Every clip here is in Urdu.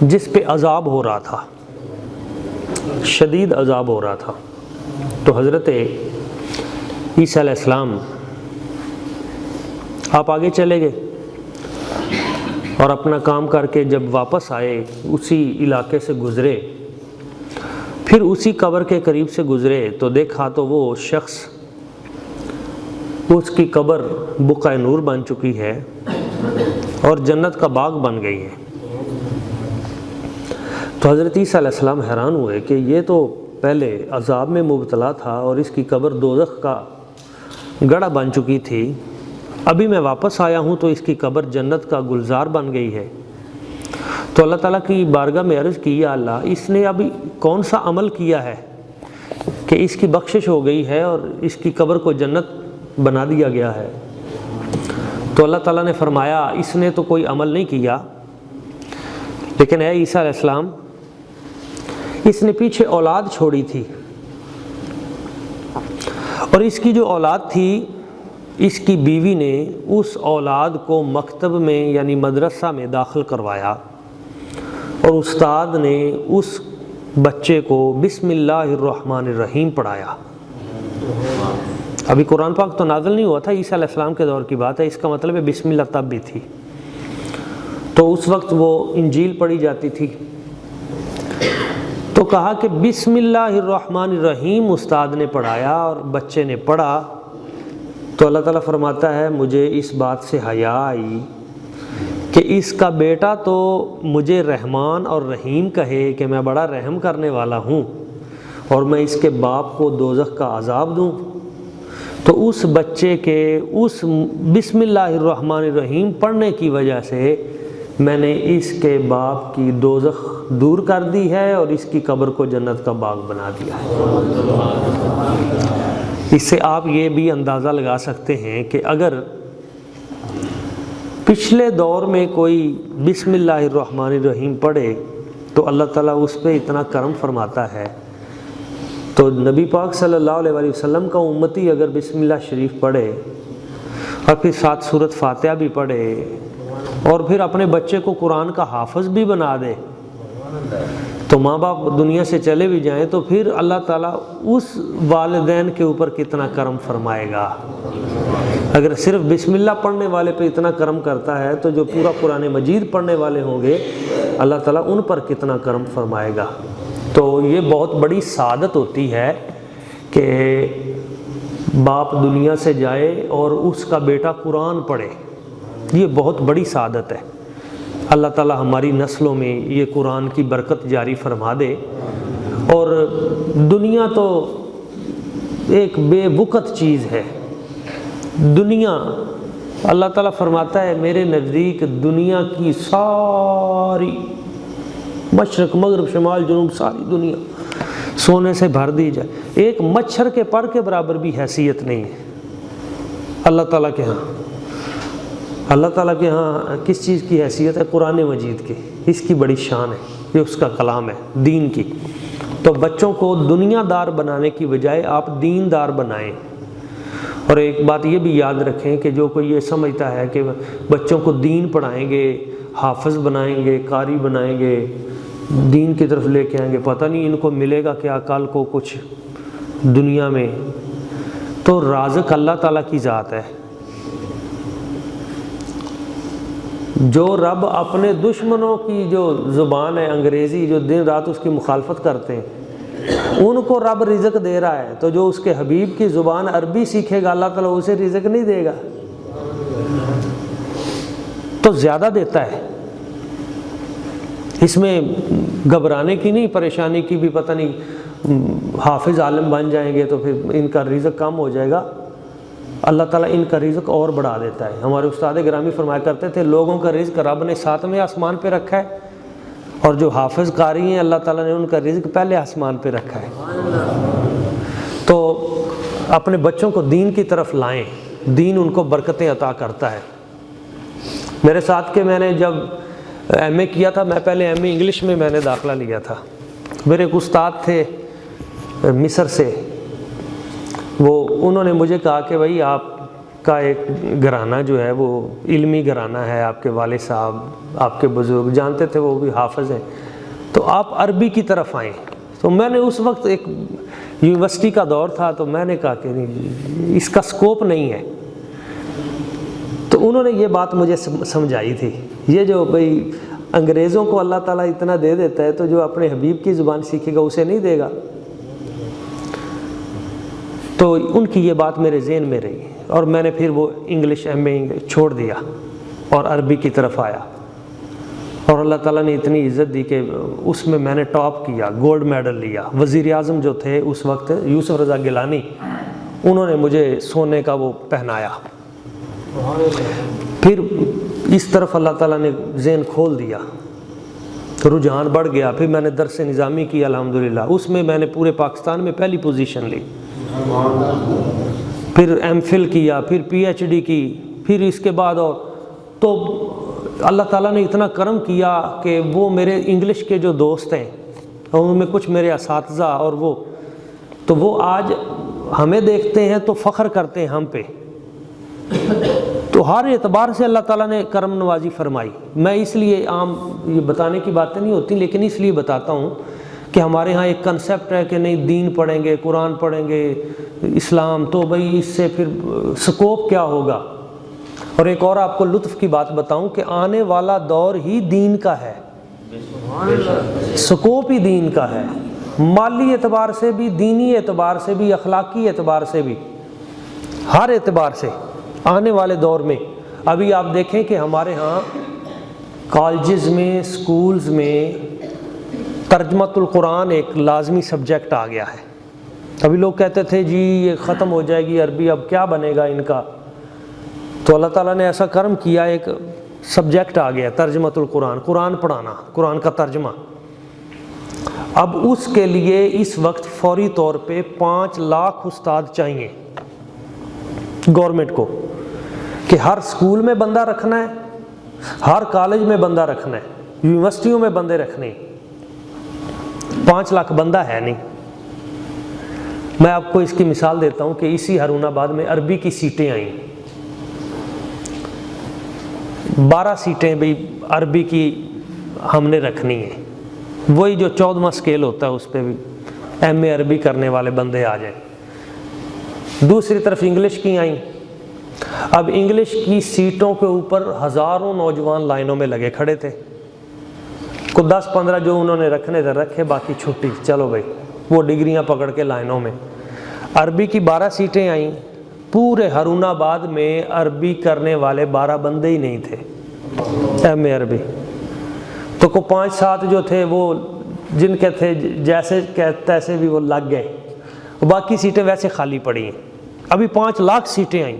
جس پہ عذاب ہو رہا تھا، شدید عذاب ہو رہا تھا۔ تو حضرت عیسیٰ علیہ السلام آپ آگے چلے گئے اور اپنا کام کر کے جب واپس آئے اسی علاقے سے گزرے، پھر اسی قبر کے قریب سے گزرے تو دیکھا تو وہ شخص، اس کی قبر بقعہ نور بن چکی ہے اور جنت کا باغ بن گئی ہے۔ تو حضرت عیسیٰ علیہ السلام حیران ہوئے کہ یہ تو پہلے عذاب میں مبتلا تھا اور اس کی قبر دوزخ کا گڑھا بن چکی تھی، ابھی میں واپس آیا ہوں تو اس کی قبر جنت کا گلزار بن گئی ہے۔ تو اللہ تعالیٰ کی بارگاہ میں عرض کی، یا اللہ اس نے ابھی کون سا عمل کیا ہے کہ اس کی بخشش ہو گئی ہے اور اس کی قبر کو جنت بنا دیا گیا ہے؟ تو اللہ تعالیٰ نے فرمایا اس نے تو کوئی عمل نہیں کیا، لیکن اے عیسیٰ علیہ السلام اس نے پیچھے اولاد چھوڑی تھی، اور اس کی جو اولاد تھی اس کی بیوی نے اس اولاد کو مکتب میں یعنی مدرسہ میں داخل کروایا، اور استاد نے اس بچے کو بسم اللہ الرحمن الرحیم پڑھایا۔ ابھی قرآن پاک تو نازل نہیں ہوا تھا، عیسیٰ علیہ السلام کے دور کی بات ہے، اس کا مطلب ہے بسم اللہ تب بھی تھی۔ تو اس وقت وہ انجیل پڑھی جاتی تھی، تو کہا کہ بسم اللہ الرحمن الرحیم استاد نے پڑھایا اور بچے نے پڑھا۔ تو اللہ تعالیٰ فرماتا ہے مجھے اس بات سے حیا آئی کہ اس کا بیٹا تو مجھے رحمان اور رحیم کہے کہ میں بڑا رحم کرنے والا ہوں، اور میں اس کے باپ کو دوزخ کا عذاب دوں۔ تو اس بچے کے اس بسم اللہ الرحمن الرحیم پڑھنے کی وجہ سے میں نے اس کے باپ کی دوزخ دور کر دی ہے اور اس کی قبر کو جنت کا باغ بنا دیا ہے۔ اس سے آپ یہ بھی اندازہ لگا سکتے ہیں کہ اگر پچھلے دور میں کوئی بسم اللہ الرحمن الرحیم پڑھے تو اللہ تعالیٰ اس پہ اتنا کرم فرماتا ہے، تو نبی پاک صلی اللہ علیہ وآلہ وسلم کا امتی اگر بسم اللہ شریف پڑھے اور پھر ساتھ سورۃ فاتحہ بھی پڑھے اور پھر اپنے بچے کو قرآن کا حافظ بھی بنا دے، تو ماں باپ دنیا سے چلے بھی جائیں تو پھر اللہ تعالیٰ اس والدین کے اوپر کتنا کرم فرمائے گا۔ اگر صرف بسم اللہ پڑھنے والے پہ اتنا کرم کرتا ہے تو جو پورا قرآن مجید پڑھنے والے ہوں گے اللہ تعالیٰ ان پر کتنا کرم فرمائے گا۔ تو یہ بہت بڑی سعادت ہوتی ہے کہ باپ دنیا سے جائے اور اس کا بیٹا قرآن پڑھے، یہ بہت بڑی سعادت ہے۔ اللہ تعالیٰ ہماری نسلوں میں یہ قرآن کی برکت جاری فرما دے۔ اور دنیا تو ایک بے وقت چیز ہے، دنیا اللہ تعالیٰ فرماتا ہے میرے نزدیک دنیا کی ساری مشرق مغرب شمال جنوب ساری دنیا سونے سے بھر دی جائے، ایک مچھر کے پر کے برابر بھی حیثیت نہیں ہے اللہ تعالیٰ کے ہاں۔ اللہ تعالیٰ کے ہاں کس چیز کی حیثیت ہے؟ قرآن مجید کی، اس کی بڑی شان ہے، یہ اس کا کلام ہے دین کی۔ تو بچوں کو دنیا دار بنانے کی بجائے آپ دین دار بنائیں۔ اور ایک بات یہ بھی یاد رکھیں کہ جو کوئی یہ سمجھتا ہے کہ بچوں کو دین پڑھائیں گے، حافظ بنائیں گے، قاری بنائیں گے، دین کی طرف لے کے آئیں گے، پتہ نہیں ان کو ملے گا کیا کل کو کچھ دنیا میں، تو رازق اللہ تعالیٰ کی ذات ہے۔ جو رب اپنے دشمنوں کی جو زبان ہے انگریزی، جو دن رات اس کی مخالفت کرتے ہیں، ان کو رب رزق دے رہا ہے، تو جو اس کے حبیب کی زبان عربی سیکھے گا اللہ تعالیٰ اسے رزق نہیں دے گا؟ تو زیادہ دیتا ہے، اس میں گھبرانے کی نہیں، پریشانی کی بھی پتہ نہیں حافظ عالم بن جائیں گے تو پھر ان کا رزق کم ہو جائے گا۔ اللہ تعالیٰ ان کا رزق اور بڑھا دیتا ہے۔ ہمارے استاد گرامی فرمایا کرتے تھے لوگوں کا رزق رب نے 7ویں آسمان پہ رکھا ہے، اور جو حافظ قاری ہیں اللہ تعالیٰ نے ان کا رزق پہلے آسمان پہ رکھا ہے۔ تو اپنے بچوں کو دین کی طرف لائیں، دین ان کو برکتیں عطا کرتا ہے۔ میرے ساتھ کے میں نے جب ایم اے کیا تھا، میں پہلے ایم اے انگلش میں نے داخلہ لیا تھا۔ میرے ایک استاد تھے مصر سے، انہوں نے مجھے کہا کہ بھائی آپ کا ایک گھرانہ جو ہے وہ علمی گھرانہ ہے، آپ کے والد صاحب، آپ کے بزرگ جانتے تھے وہ بھی حافظ ہیں، تو آپ عربی کی طرف آئیں۔ تو میں نے اس وقت ایک یونیورسٹی کا دور تھا، تو میں نے کہا کہ نہیں، اس کا سکوپ نہیں ہے۔ تو انہوں نے یہ بات مجھے سمجھائی تھی، یہ جو بھئی انگریزوں کو اللہ تعالیٰ اتنا دے دیتا ہے تو جو اپنے حبیب کی زبان سیکھے گا اسے نہیں دے گا۔ تو ان کی یہ بات میرے ذہن میں رہی، اور میں نے پھر وہ انگلش MA چھوڑ دیا اور عربی کی طرف آیا، اور اللہ تعالیٰ نے اتنی عزت دی کہ اس میں نے ٹاپ کیا، گولڈ میڈل لیا۔ وزیر اعظم جو تھے اس وقت یوسف رضا گیلانی، انہوں نے مجھے سونے کا وہ پہنایا۔ پھر اس طرف اللہ تعالیٰ نے ذہن کھول دیا، تو رجحان بڑھ گیا۔ پھر میں نے درس نظامی کی الحمدللہ، اس میں نے پورے پاکستان میں پہلی پوزیشن لی۔ پھر MPhil کیا، پھر PhD کی، پھر اس کے بعد اور تو اللہ تعالیٰ نے اتنا کرم کیا کہ وہ میرے انگلش کے جو دوست ہیں، اور ان میں کچھ میرے اساتذہ، اور وہ آج ہمیں دیکھتے ہیں تو فخر کرتے ہیں ہم پہ۔ تو ہر اعتبار سے اللہ تعالیٰ نے کرم نوازی فرمائی۔ میں اس لیے عام یہ بتانے کی باتیں نہیں ہوتی، لیکن اس لیے بتاتا ہوں کہ ہمارے ہاں ایک کنسیپٹ ہے کہ نہیں دین پڑھیں گے، قرآن پڑھیں گے، اسلام، تو بھئی اس سے پھر سکوپ کیا ہوگا۔ اور ایک اور آپ کو لطف کی بات بتاؤں کہ آنے والا دور ہی دین کا ہے، سکوپ ہی دین کا ہے، مالی اعتبار سے بھی، دینی اعتبار سے بھی، اخلاقی اعتبار سے بھی، ہر اعتبار سے آنے والے دور میں۔ ابھی آپ دیکھیں کہ ہمارے ہاں کالجز میں، سکولز میں ترجمۃ القرآن ایک لازمی سبجیکٹ آ گیا ہے۔ ابھی لوگ کہتے تھے جی یہ ختم ہو جائے گی عربی، اب کیا بنے گا ان کا، تو اللہ تعالیٰ نے ایسا کرم کیا، ایک سبجیکٹ آ گیا ترجمۃ القرآن، قرآن پڑھانا، قرآن کا ترجمہ۔ اب اس کے لیے اس وقت فوری طور پہ 5 لاکھ استاد چاہیے گورنمنٹ کو، کہ ہر سکول میں بندہ رکھنا ہے، ہر کالج میں بندہ رکھنا ہے، یونیورسٹیوں میں بندے رکھنے ہیں۔ 5 لاکھ بندہ ہے نہیں۔ میں آپ کو اس کی مثال دیتا ہوں کہ اسی ہارون آباد میں عربی کی سیٹیں آئیں، 12 سیٹیں بھی عربی کی ہم نے رکھنی ہیں، وہی جو 14واں اسکیل ہوتا ہے اس پہ بھی MA عربی کرنے والے بندے آ جائیں۔ دوسری طرف انگلش کی آئیں، اب انگلش کی سیٹوں کے اوپر ہزاروں نوجوان لائنوں میں لگے کھڑے تھے، کو 10-15 جو انہوں نے رکھنے تھے رکھے، باقی چھٹی، چلو بھائی وہ ڈگریاں پکڑ کے لائنوں میں۔ عربی کی 12 سیٹیں آئیں، پورے ہارون آباد میں عربی کرنے والے 12 بندے ہی نہیں تھے MA عربی۔ تو کو 5-7 جو تھے وہ جن کے تھے جیسے تیسے بھی وہ لگ گئے، باقی سیٹیں ویسے خالی پڑی ہیں۔ ابھی 5 لاکھ سیٹیں آئیں۔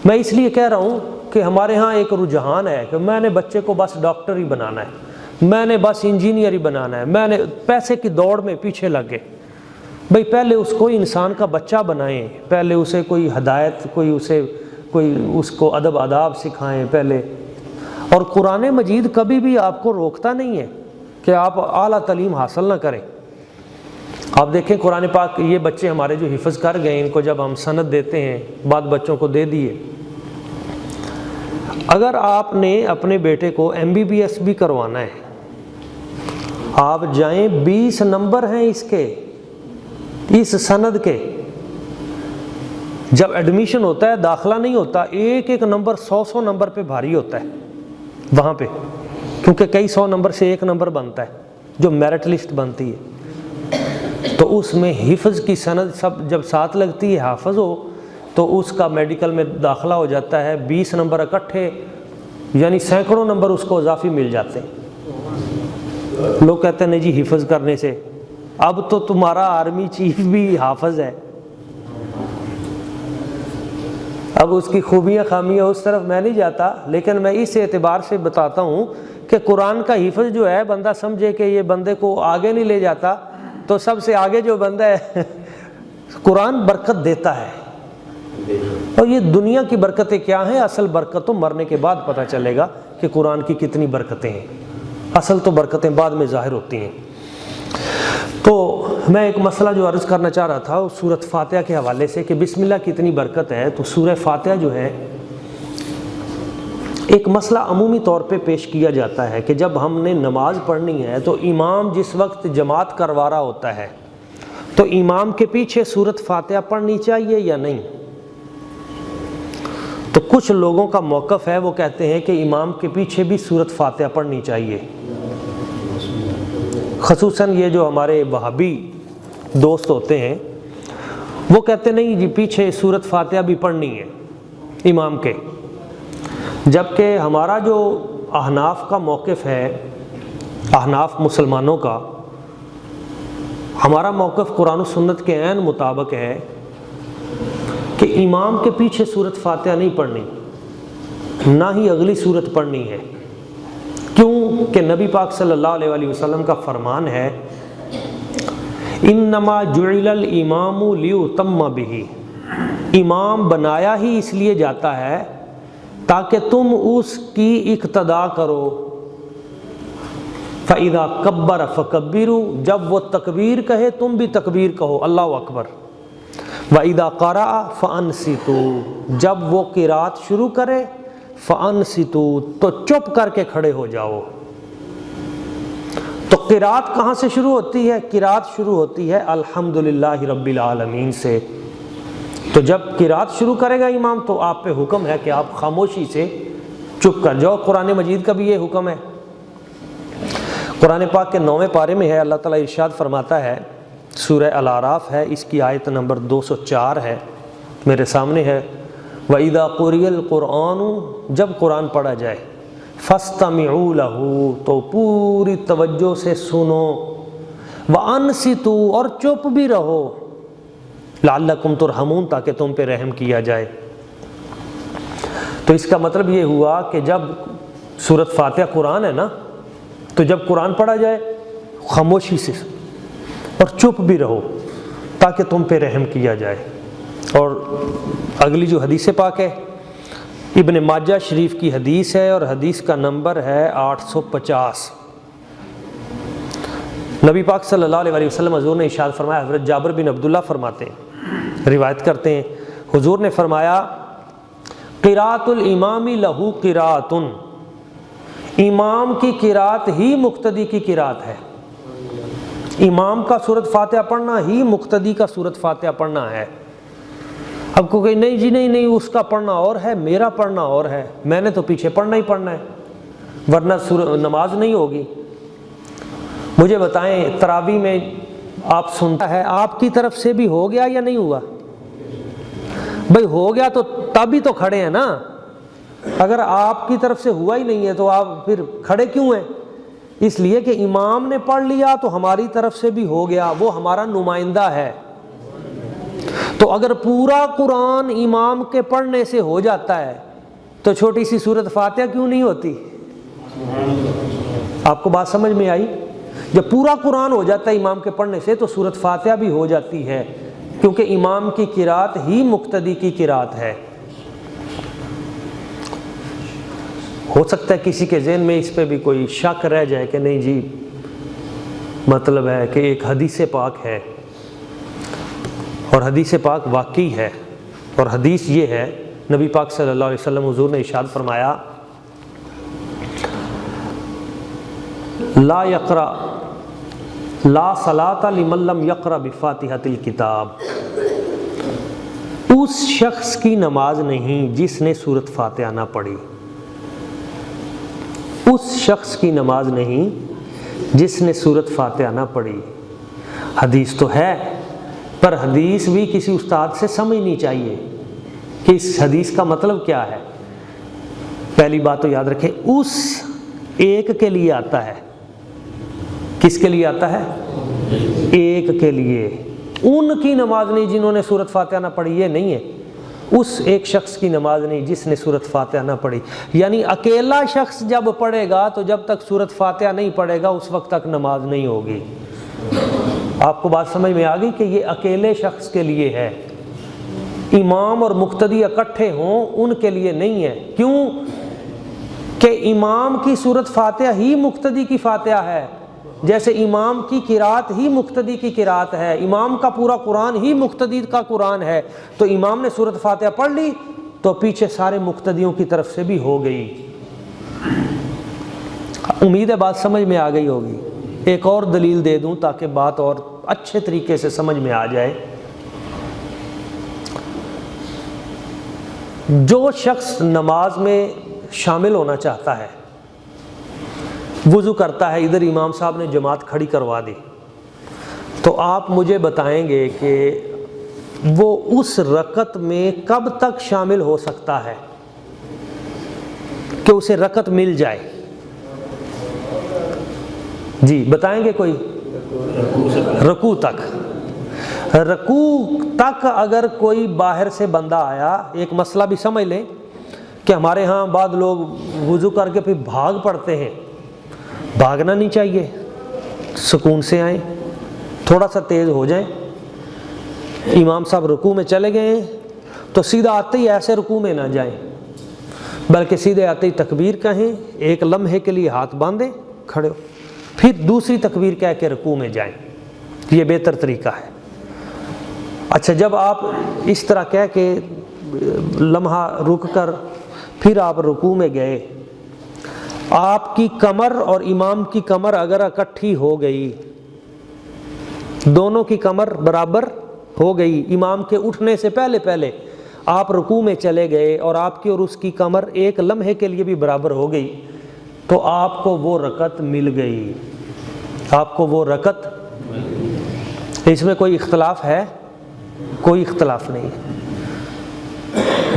میں اس لیے کہہ رہا ہوں کہ ہمارے ہاں ایک رجحان ہے کہ میں نے بچے کو بس ڈاکٹر ہی بنانا ہے، میں نے بس انجینئر ہی بنانا ہے، میں نے پیسے کی دوڑ میں پیچھے لگ گئے۔ بھئی پہلے اس کو انسان کا بچہ بنائیں، پہلے اسے کوئی ہدایت، کوئی اس کو ادب آداب سکھائیں پہلے۔ اور قرآن مجید کبھی بھی آپ کو روکتا نہیں ہے کہ آپ اعلیٰ تعلیم حاصل نہ کریں۔ آپ دیکھیں قرآن پاک، یہ بچے ہمارے جو حفظ کر گئے، ان کو جب ہم سند دیتے ہیں، بعد بچوں کو دے دیے، اگر آپ نے اپنے بیٹے کو MBBS بھی کروانا ہے، آپ جائیں، 20 نمبر ہیں اس کے، اس سند کے، جب ایڈمیشن ہوتا ہے، داخلہ نہیں ہوتا، ایک نمبر 100 نمبر پہ بھاری ہوتا ہے وہاں پہ، کیونکہ کئی 100 نمبر سے 1 نمبر بنتا ہے جو میرٹ لسٹ بنتی ہے۔ تو اس میں حفظ کی سند سب جب ساتھ لگتی ہے، حافظ ہو تو اس کا میڈیکل میں داخلہ ہو جاتا ہے، 20 نمبر اکٹھے، یعنی سینکڑوں نمبر اس کو اضافی مل جاتے ہیں۔ لوگ کہتے ہیں نہیں جی حفظ کرنے سے، اب تو تمہارا آرمی چیف بھی حافظ ہے۔ اب اس کی خوبیاں خامیاں اس طرف میں نہیں جاتا، لیکن میں اس اعتبار سے بتاتا ہوں کہ قرآن کا حفظ جو ہے، بندہ سمجھے کہ یہ بندے کو آگے نہیں لے جاتا، تو سب سے آگے جو بندہ ہے قرآن برکت دیتا ہے۔ اور یہ دنیا کی برکتیں کیا ہیں؟ اصل برکت تو مرنے کے بعد پتہ چلے گا کہ قرآن کی کتنی برکتیں ہیں، اصل تو برکتیں بعد میں ظاہر ہوتی ہیں۔ تو میں ایک مسئلہ جو عرض کرنا چاہ رہا تھا سورۃ فاتحہ کے حوالے سے کہ بسم اللہ کی اتنی برکت ہے، تو سورہ فاتحہ جو ہے ایک مسئلہ عمومی طور پہ پیش کیا جاتا ہے کہ جب ہم نے نماز پڑھنی ہے تو امام جس وقت جماعت کروا رہا ہوتا ہے تو امام کے پیچھے سورۃ فاتحہ پڑھنی چاہیے یا نہیں؟ تو کچھ لوگوں کا موقف ہے، وہ کہتے ہیں کہ امام کے پیچھے بھی سورۃ فاتحہ پڑھنی چاہیے، خصوصاً یہ جو ہمارے وہابی دوست ہوتے ہیں وہ کہتے نہیں جی پیچھے سورۃ فاتحہ بھی پڑھنی ہے امام کے، جبکہ ہمارا جو احناف کا موقف ہے، احناف مسلمانوں کا، ہمارا موقف قرآن و سنت کے عین مطابق ہے کہ امام کے پیچھے سورۃ فاتحہ نہیں پڑھنی، نہ ہی اگلی سورت پڑھنی ہے۔ کیوں کہ نبی پاک صلی اللہ علیہ وآلہ وسلم کا فرمان ہے انما جعل الامام لیؤتم بہ، امام بنایا ہی اس لیے جاتا ہے تاکہ تم اس کی اقتداء کرو۔ فَإِذَا كَبَّرَ فَكَبِّرُوا، جب وہ تکبیر کہے تم بھی تکبیر کہو، اللہ اکبر۔ وَإِذَا قَرَأَ فَأَنصِتُوا، جب وہ قرات شروع کرے فَأَنصِتُوا، تو چپ کر کے کھڑے ہو جاؤ۔ تو قرات کہاں سے شروع ہوتی ہے؟ قرات شروع ہوتی ہے الحمدللہ رب العالمین سے۔ تو جب قرات شروع کرے گا امام تو آپ پہ حکم ہے کہ آپ خاموشی سے چپ کر جاؤ۔ قرآن مجید کا بھی یہ حکم ہے۔ قرآن پاک کے 9ویں پارے میں ہے، اللہ تعالیٰ ارشاد فرماتا ہے، سورہ الاعراف ہے، اس کی آیت نمبر 204 ہے، میرے سامنے ہے، وَإِذَا قُرِئَ الْقُرْآنُ، جب قرآن پڑھا جائے، فَاسْتَمِعُوا لَهُ، تو پوری توجہ سے سنو، وَأَنصِتُوا، اور چپ بھی رہو، لَعَلَّكُمْ تُرْحَمُونَ، تاکہ تم پہ رحم کیا جائے۔ تو اس کا مطلب یہ ہوا کہ جب سورۃ فاتحہ قرآن ہے نا، تو جب قرآن پڑھا جائے خاموشی سے اور چپ بھی رہو تاکہ تم پہ رحم کیا جائے۔ اور اگلی جو حدیث پاک ہے ابن ماجہ شریف کی حدیث ہے، اور حدیث کا نمبر ہے 850۔ نبی پاک صلی اللہ علیہ وسلم حضور نے ارشاد فرمایا، حضرت جابر بن عبداللہ فرماتے ہیں، روایت کرتے ہیں، حضور نے فرمایا قراءۃ الامام لہ قراءۃ، امام کی قرات ہی مقتدی کی قرات ہے، امام کا سورۃ فاتحہ پڑھنا ہی مقتدی کا سورۃ فاتحہ پڑھنا ہے۔ اب کو کہ نہیں جی نہیں اس کا پڑھنا اور ہے، میرا پڑھنا اور ہے، میں نے تو پیچھے پڑھنا ہی پڑھنا ہے ورنہ نماز نہیں ہوگی۔ مجھے بتائیں تراویح میں آپ سنتا ہے، آپ کی طرف سے بھی ہو گیا یا نہیں ہوا؟ بھئی ہو گیا تو تب ہی تو کھڑے ہیں نا، اگر آپ کی طرف سے ہوا ہی نہیں ہے تو آپ پھر کھڑے کیوں ہیں؟ اس لیے کہ امام نے پڑھ لیا تو ہماری طرف سے بھی ہو گیا، وہ ہمارا نمائندہ ہے۔ تو اگر پورا قرآن امام کے پڑھنے سے ہو جاتا ہے تو چھوٹی سی سورۃ فاتحہ کیوں نہیں ہوتی؟ آپ کو بات سمجھ میں آئی؟ جب پورا قرآن ہو جاتا ہے امام کے پڑھنے سے تو سورۃ فاتحہ بھی ہو جاتی ہے، کیونکہ امام کی قرات ہی مقتدی کی قرات ہے۔ ہو سکتا ہے کسی کے ذہن میں اس پہ بھی کوئی شک رہ جائے کہ نہیں جی مطلب ہے کہ ایک حدیث پاک ہے، اور حدیث پاک واقعی ہے، اور حدیث یہ ہے، نبی پاک صلی اللہ علیہ وسلم حضور نے ارشاد فرمایا لا یقرأ لا صلاۃ لمن لم یقرأ بفاتحۃ الکتاب، اس شخص کی نماز نہیں جس نے سورۃ فاتحہ نہ پڑھی، اس شخص کی نماز نہیں جس نے سورۃ فاتحہ نہ پڑھی۔ حدیث تو ہے، پر حدیث بھی کسی استاد سے سمجھنی چاہیے کہ اس حدیث کا مطلب کیا ہے۔ پہلی بات تو یاد رکھیں، اس ایک کے لیے آتا ہے۔ کس کے لیے آتا ہے؟ ایک کے لیے۔ ان کی نماز نہیں جنہوں نے سورۃ فاتحہ نہ پڑھی، یہ نہیں ہے۔ اس ایک شخص کی نماز نہیں جس نے سورۃ فاتحہ نہ پڑھی، یعنی اکیلا شخص جب پڑھے گا تو جب تک سورۃ فاتحہ نہیں پڑھے گا اس وقت تک نماز نہیں ہوگی۔ آپ کو بات سمجھ میں آ گئی کہ یہ اکیلے شخص کے لیے ہے، امام اور مقتدی اکٹھے ہوں ان کے لیے نہیں ہے۔ کیوں کہ امام کی سورۃ فاتحہ ہی مقتدی کی فاتحہ ہے، جیسے امام کی قرات ہی مقتدی کی قرات ہے، امام کا پورا قرآن ہی مقتدی کا قرآن ہے، تو امام نے سورۃ فاتحہ پڑھ لی تو پیچھے سارے مقتدیوں کی طرف سے بھی ہو گئی۔ امید ہے بات سمجھ میں آ گئی ہوگی۔ ایک اور دلیل دے دوں تاکہ بات اور اچھے طریقے سے سمجھ میں آ جائے۔ جو شخص نماز میں شامل ہونا چاہتا ہے، وضو کرتا ہے، ادھر امام صاحب نے جماعت کھڑی کروا دی، تو آپ مجھے بتائیں گے کہ وہ اس رکعت میں کب تک شامل ہو سکتا ہے کہ اسے رکعت مل جائے؟ جی بتائیں گے کوئی؟ رکوع تک۔ رکوع تک اگر کوئی باہر سے بندہ آیا، ایک مسئلہ بھی سمجھ لیں کہ ہمارے ہاں بعض لوگ وضو کر کے پھر بھاگ پڑتے ہیں، بھاگنا نہیں چاہیے، سکون سے آئیں، تھوڑا سا تیز ہو جائیں۔ امام صاحب رکوع میں چلے گئے ہیں تو سیدھا آتے ہی ایسے رکوع میں نہ جائیں، بلکہ سیدھے آتے ہی تکبیر کہیں، ایک لمحے کے لیے ہاتھ باندھیں، کھڑے ہو، پھر دوسری تکبیر کہہ کے رکوع میں جائیں، یہ بہتر طریقہ ہے۔ اچھا، جب آپ اس طرح کہہ کے لمحہ رک کر پھر آپ رکوع میں گئے، آپ کی کمر اور امام کی کمر اگر اکٹھی ہو گئی، دونوں کی کمر برابر ہو گئی، امام کے اٹھنے سے پہلے پہلے آپ رکوع میں چلے گئے اور آپ کی اور اس کی کمر ایک لمحے کے لیے بھی برابر ہو گئی، تو آپ کو وہ رکعت مل گئی، آپ کو وہ رکعت۔ اس میں کوئی اختلاف ہے؟ کوئی اختلاف نہیں۔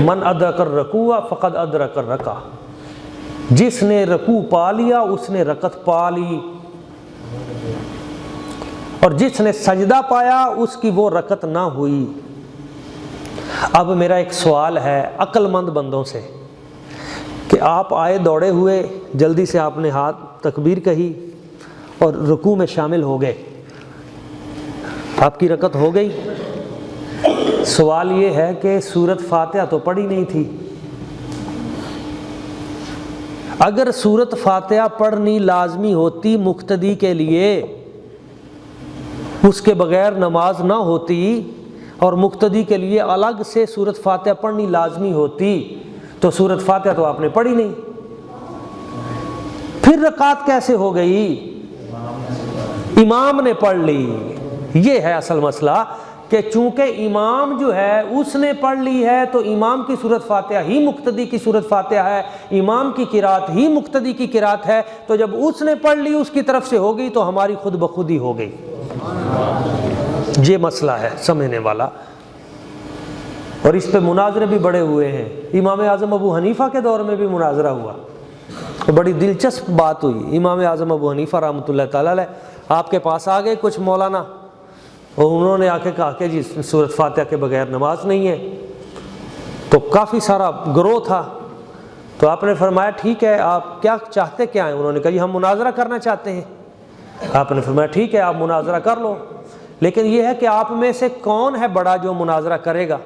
من ادرک الرکوع فقد ادرک الرکعہ، جس نے رکوع پا لیا اس نے رکعت پا لی، اور جس نے سجدہ پایا اس کی وہ رکعت نہ ہوئی۔ اب میرا ایک سوال ہے عقل مند بندوں سے کہ آپ آئے دوڑے ہوئے، جلدی سے آپ نے ہاتھ تکبیر کہی اور رکوع میں شامل ہو گئے، آپ کی رکعت ہو گئی۔ سوال یہ ہے کہ سورۃ فاتحہ تو پڑھی نہیں تھی۔ اگر سورۃ فاتحہ پڑھنی لازمی ہوتی مقتدی کے لیے، اس کے بغیر نماز نہ ہوتی، اور مقتدی کے لیے الگ سے سورۃ فاتحہ پڑھنی لازمی ہوتی، تو سورۃ فاتحہ تو آپ نے پڑھی نہیں، پھر رکعت کیسے ہو گئی؟ امام نے پڑھ لی۔ یہ ہے اصل مسئلہ کہ چونکہ امام جو ہے اس نے پڑھ لی ہے، تو امام کی سورۃ فاتحہ ہی مقتدی کی سورۃ فاتحہ ہے، امام کی قرات ہی مقتدی کی قرات ہے، تو جب اس نے پڑھ لی اس کی طرف سے ہو گئی تو ہماری خود بخود ہی ہو گئی۔ یہ مسئلہ ہے سمجھنے والا، اور اس پہ مناظرے بھی بڑے ہوئے ہیں۔ امام اعظم ابو حنیفہ کے دور میں بھی مناظرہ ہوا، بڑی دلچسپ بات ہوئی۔ امام اعظم ابو حنیفہ رحمۃ اللہ تعالی علیہ آپ کے پاس آ گئے کچھ مولانا، اور انہوں نے آ کے کہا کہ جی سورۃ فاتحہ کے بغیر نماز نہیں ہے، تو کافی سارا گروہ تھا، تو آپ نے فرمایا ٹھیک ہے آپ کیا چاہتے کیا ہیں؟ انہوں نے کہا جی ہم مناظرہ کرنا چاہتے ہیں۔ آپ نے فرمایا ٹھیک ہے آپ مناظرہ کر لو، لیکن یہ ہے کہ آپ میں سے کون ہے بڑا جو مناظرہ کرے گا؟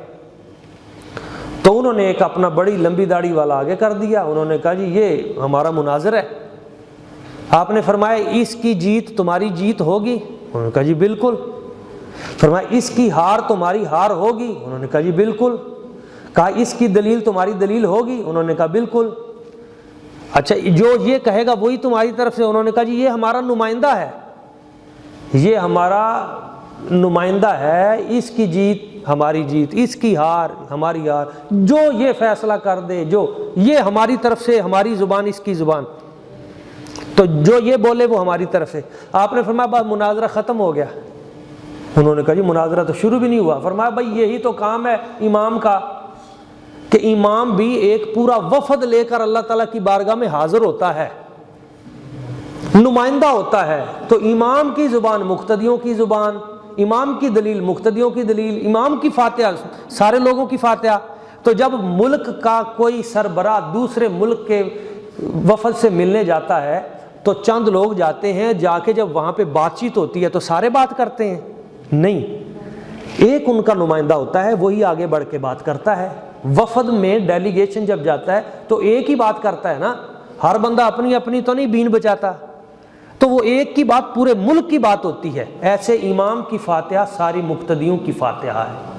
تو انہوں نے ایک اپنا بڑی لمبی داڑھی والا آگے کر دیا، انہوں نے کہا جی یہ ہمارا مناظر ہے۔ آپ نے فرمایا اس کی جیت تمہاری جیت ہوگی؟ انہوں نے کہا جی بالکل۔ فرمایا اس کی ہار تمہاری ہار ہوگی؟ انہوں نے کہا جی بالکل۔ کہا اس کی دلیل تمہاری دلیل ہوگی؟ انہوں نے کہا بالکل۔ اچھا جو یہ کہے گا وہی تمہاری طرف سے؟ انہوں نے کہا جی یہ ہمارا نمائندہ ہے، یہ ہمارا نمائندہ ہے، اس کی جیت ہماری جیت، اس کی ہار ہماری ہار، جو یہ فیصلہ کر دے، جو یہ ہماری طرف سے، ہماری زبان اس کی زبان، تو جو یہ بولے وہ ہماری طرف سے۔ آپ نے فرمایا بس مناظرہ ختم ہو گیا؟ انہوں نے کہا جی مناظرہ تو شروع بھی نہیں ہوا۔ فرمایا بھائی یہی تو کام ہے امام کا، کہ امام بھی ایک پورا وفد لے کر اللہ تعالیٰ کی بارگاہ میں حاضر ہوتا ہے، نمائندہ ہوتا ہے، تو امام کی زبان مقتدیوں کی زبان، امام کی دلیل مقتدیوں کی دلیل، امام کی فاتحہ سارے لوگوں کی فاتحہ۔ تو جب ملک کا کوئی سربراہ دوسرے ملک کے وفد سے ملنے جاتا ہے تو چند لوگ جاتے ہیں، جا کے جب وہاں پہ بات چیت ہوتی ہے تو سارے بات کرتے ہیں؟ نہیں، ایک ان کا نمائندہ ہوتا ہے، وہی آگے بڑھ کے بات کرتا ہے۔ وفد میں ڈیلیگیشن جب جاتا ہے تو ایک ہی بات کرتا ہے نا، ہر بندہ اپنی اپنی تو نہیں بین بچاتا۔ تو وہ ایک کی بات پورے ملک کی بات ہوتی ہے، ایسے امام کی فاتحہ ساری مقتدیوں کی فاتحہ ہے۔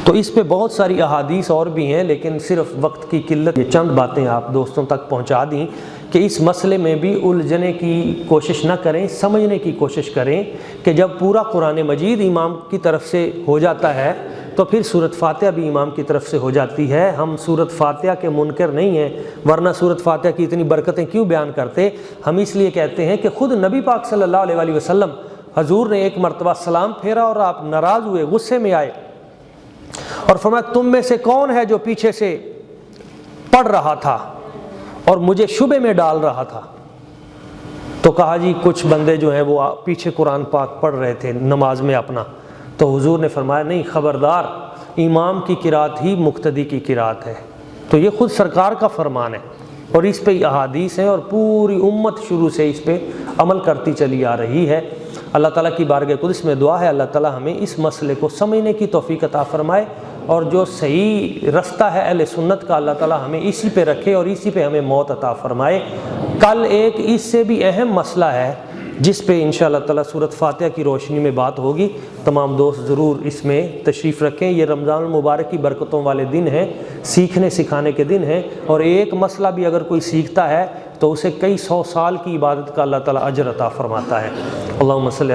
تو اس پہ بہت ساری احادیث اور بھی ہیں، لیکن صرف وقت کی قلت یہ چند باتیں آپ دوستوں تک پہنچا دیں کہ اس مسئلے میں بھی الجھنے کی کوشش نہ کریں، سمجھنے کی کوشش کریں کہ جب پورا قرآن مجید امام کی طرف سے ہو جاتا ہے تو پھر سورۃ فاتحہ بھی امام کی طرف سے ہو جاتی ہے۔ ہم سورۃ فاتحہ کے منکر نہیں ہیں، ورنہ سورۃ فاتحہ کی اتنی برکتیں کیوں بیان کرتے؟ ہم اس لیے کہتے ہیں کہ خود نبی پاک صلی اللہ علیہ وآلہ وسلم حضور نے ایک مرتبہ سلام پھیرا اور آپ ناراض ہوئے، غصے میں آئے اور فرمایا تم میں سے کون ہے جو پیچھے سے پڑھ رہا تھا اور مجھے شبے میں ڈال رہا تھا؟ تو کہا جی کچھ بندے جو ہیں وہ پیچھے قرآن پاک پڑھ رہے تھے نماز میں اپنا۔ تو حضور نے فرمایا نہیں، خبردار، امام کی قرات ہی مقتدی کی قرات ہے۔ تو یہ خود سرکار کا فرمان ہے اور اس پہ احادیث ہیں اور پوری امت شروع سے اس پہ عمل کرتی چلی آ رہی ہے۔ اللہ تعالیٰ کی بارگاہ قدس میں دعا ہے اللہ تعالیٰ ہمیں اس مسئلے کو سمجھنے کی توفیق عطا فرمائے، اور جو صحیح رستہ ہے اہل سنت کا اللہ تعالیٰ ہمیں اسی پہ رکھے اور اسی پہ ہمیں موت عطا فرمائے۔ کل ایک اس سے بھی اہم مسئلہ ہے جس پہ انشاءاللہ تعالیٰ سورۃ فاتحہ کی روشنی میں بات ہوگی، تمام دوست ضرور اس میں تشریف رکھیں۔ یہ رمضان المبارک کی برکتوں والے دن ہیں، سیکھنے سکھانے کے دن ہیں، اور ایک مسئلہ بھی اگر کوئی سیکھتا ہے تو اسے کئی 100 سال کی عبادت کا اللہ تعالیٰ اجر عطا فرماتا ہے۔ اللہم صلی علی